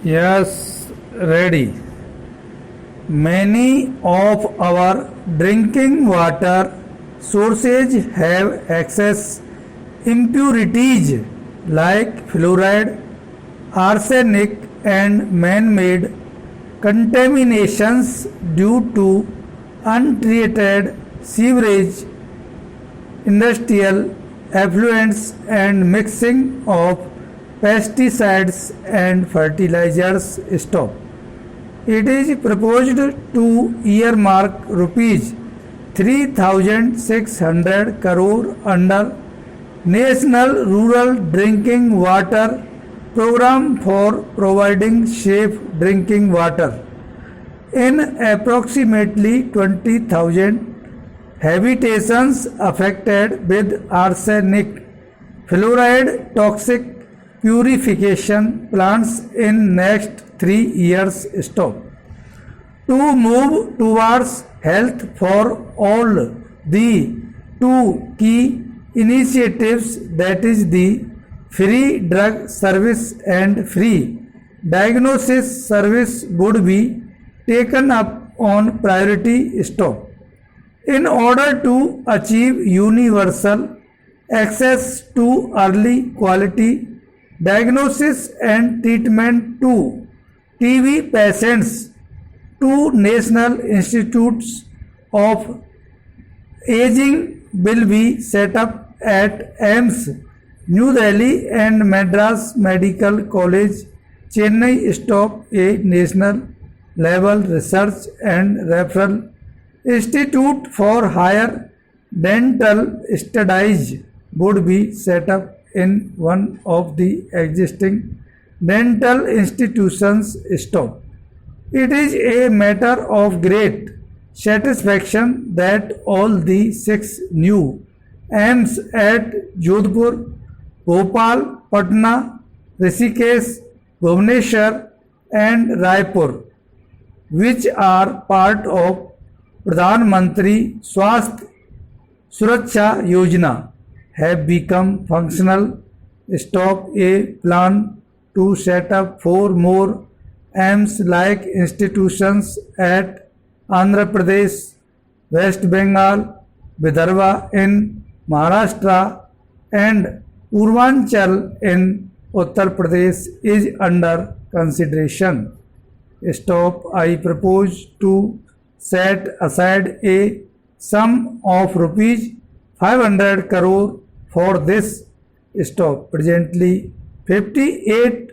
Yes, ready. Many of our drinking water sources have excess impurities like fluoride, arsenic, and man-made contaminations due to untreated sewage, industrial effluents, and mixing of pesticides and fertilizers. Stop. It is proposed to earmark rupees 3,600 crore under National Rural Drinking Water Program for providing safe drinking water in approximately 20,000 habitations affected with arsenic fluoride toxic purification plants in next 3 years. Stop. To move towards health for all, the two key initiatives, that is the free drug service and free diagnosis service, would be taken up on priority. Stop. In order to achieve universal access to early quality diagnosis and treatment to TB patients, two National Institutes of Aging will be set up at AIIMS, New Delhi, and Madras Medical College, Chennai. Stop. A national level research and referral institute for higher dental studies would be set up in one of the existing dental institutions. Stop. It is a matter of great satisfaction that all the 6 new AIIMS at Jodhpur, Bhopal, Patna, Rishikesh, Bhubaneswar, and Raipur, which are part of Pradhan Mantri Swasthya Suraksha Yojana, have become functional. Stop. A plan to set up 4 more AIIMS-like institutions at Andhra Pradesh, West Bengal, Vidarbha in Maharashtra, and Purvanchal in Uttar Pradesh is under consideration. Stop. I propose to set aside a sum of rupees 500 crore for this. Stop. Presently, 58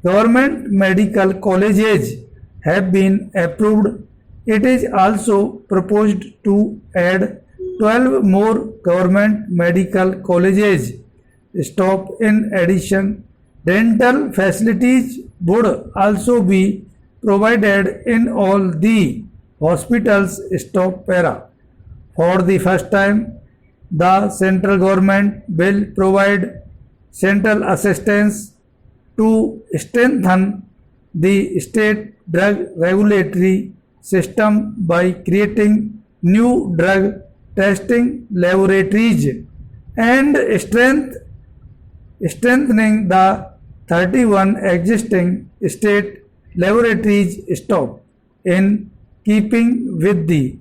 government medical colleges have been approved. It is also proposed to add 12 more government medical colleges. Stop. In addition, dental facilities would also be provided in all the hospitals. Stop. Para. For the first time, the central government will provide central assistance to strengthen the state drug regulatory system by creating new drug testing laboratories and strengthening the 31 existing state laboratories. Stop. In keeping with the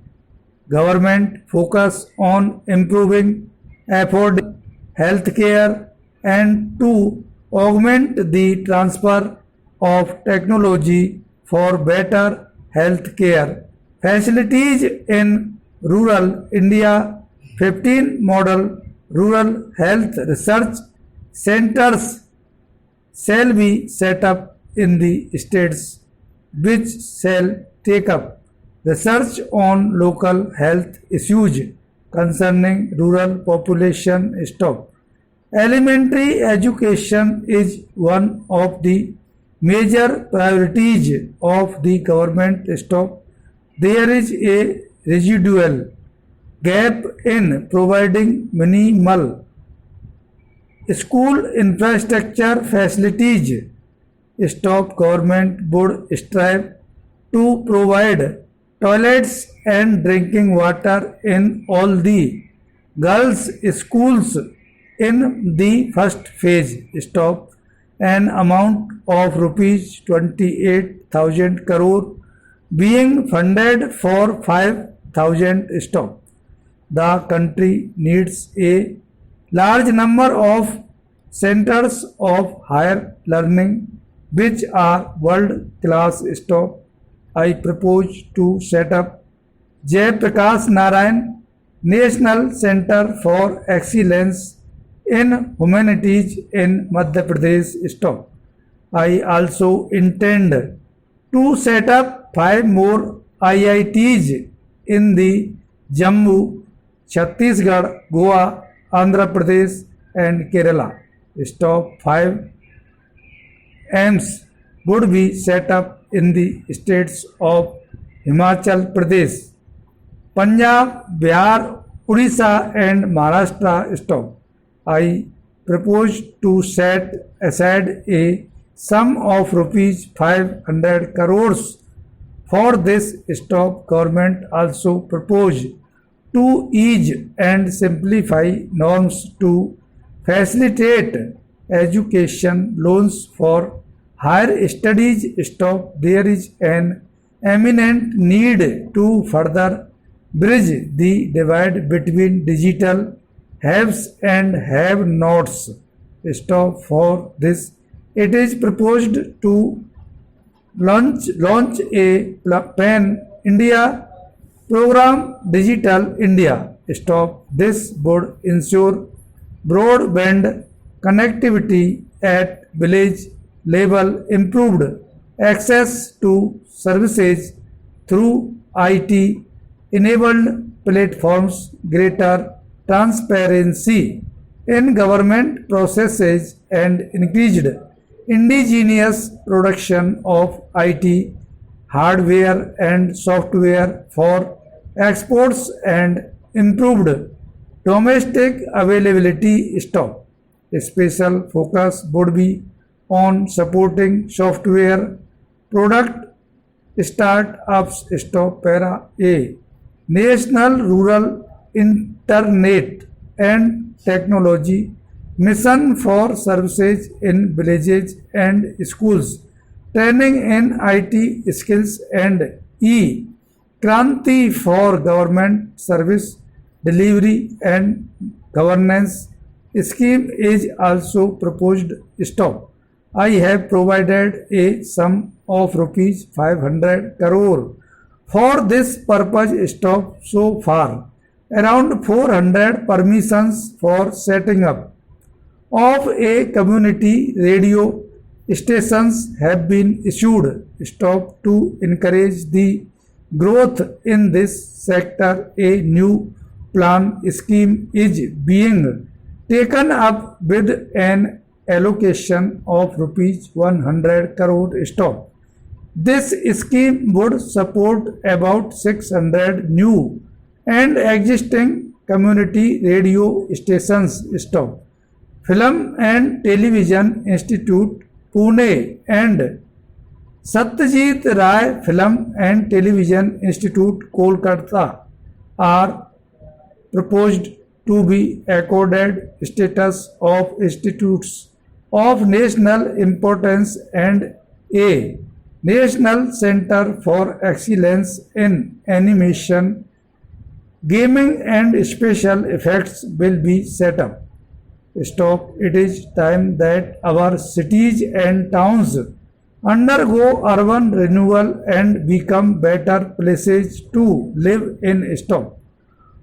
government focus on improving affordable health care and to augment the transfer of technology for better health care facilities in rural India, 15 model rural health research centers shall be set up in the states, which shall take up research on local health issues concerning rural population. Stop. Elementary education is one of the major priorities of the government. Stop. There is a residual gap in providing minimal school infrastructure facilities. Stop. Government would strive to provide toilets and drinking water in all the girls' schools in the first phase. Stop. an amount of rupees 28,000 crore being funded for 5,000 stop. The country needs a large number of centers of higher learning which are world class stop. I propose to set up Jai Prakash Narayan National Center for Excellence in Humanities in Madhya Pradesh stop. I also intend to set up 5 more IITs in the Jammu, Chhattisgarh, Goa, Andhra Pradesh and Kerala. Stop 5 AIMS would be set up in the states of Himachal Pradesh, Punjab, Bihar, Odisha and Maharashtra stop. I propose to set aside a sum of rupees 500 crores for this stop. Government also propose to ease and simplify norms to facilitate education loans for higher studies stop. There is an eminent need to further bridge the divide between digital haves and have nots stop. For this it is proposed to launch a pan India program Digital India stop. This would ensure broadband connectivity at village level, improved access to services through IT enabled platforms, greater transparency in government processes and increased indigenous production of IT hardware and software for exports and improved domestic availability stop. A special focus would be on supporting software product startups stop. Para A. National Rural Internet and Technology Mission for Services in Villages and Schools, Training in IT Skills and E. Kranti for Government Service Delivery and Governance scheme is also proposed stop. I have provided a sum of rupees 500 crore for this purpose stop. So far, around 400 permissions for setting up of a community radio stations have been issued stop. To encourage the growth in this sector, a new plan scheme is being taken up with an allocation of rupees 100 crore stop. This scheme would support about 600 new and existing community radio stations stop. Film and Television Institute, Pune and Satyajit Ray Film and Television Institute, Kolkata are proposed to be accorded status of institutes of national importance and a National Center for Excellence in Animation, Gaming and Special Effects will be set up. Stop. It is time that our cities and towns undergo urban renewal and become better places to live in. Stop.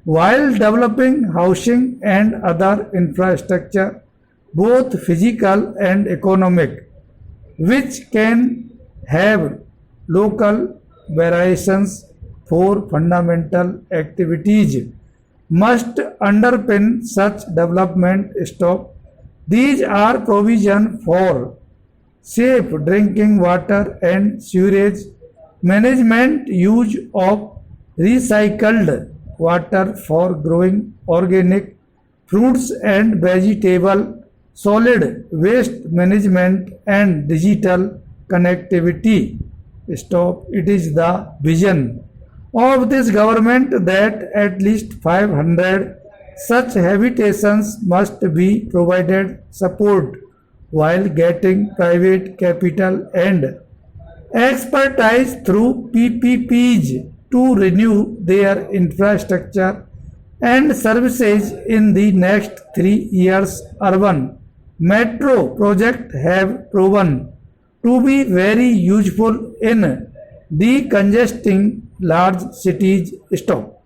While developing housing and other infrastructure, both physical and economic, which can have local variations for fundamental activities, must underpin such development. Stop. These are provision for safe drinking water and sewerage management, use of recycled water for growing organic fruits and vegetable, solid waste management and digital connectivity. Stop. It is the vision of this government that at least 500 such habitations must be provided. Support while getting private capital and expertise through PPPs to renew their infrastructure and services in the next 3 years. Urban metro projects have proven to be very useful in decongesting large cities. Stop.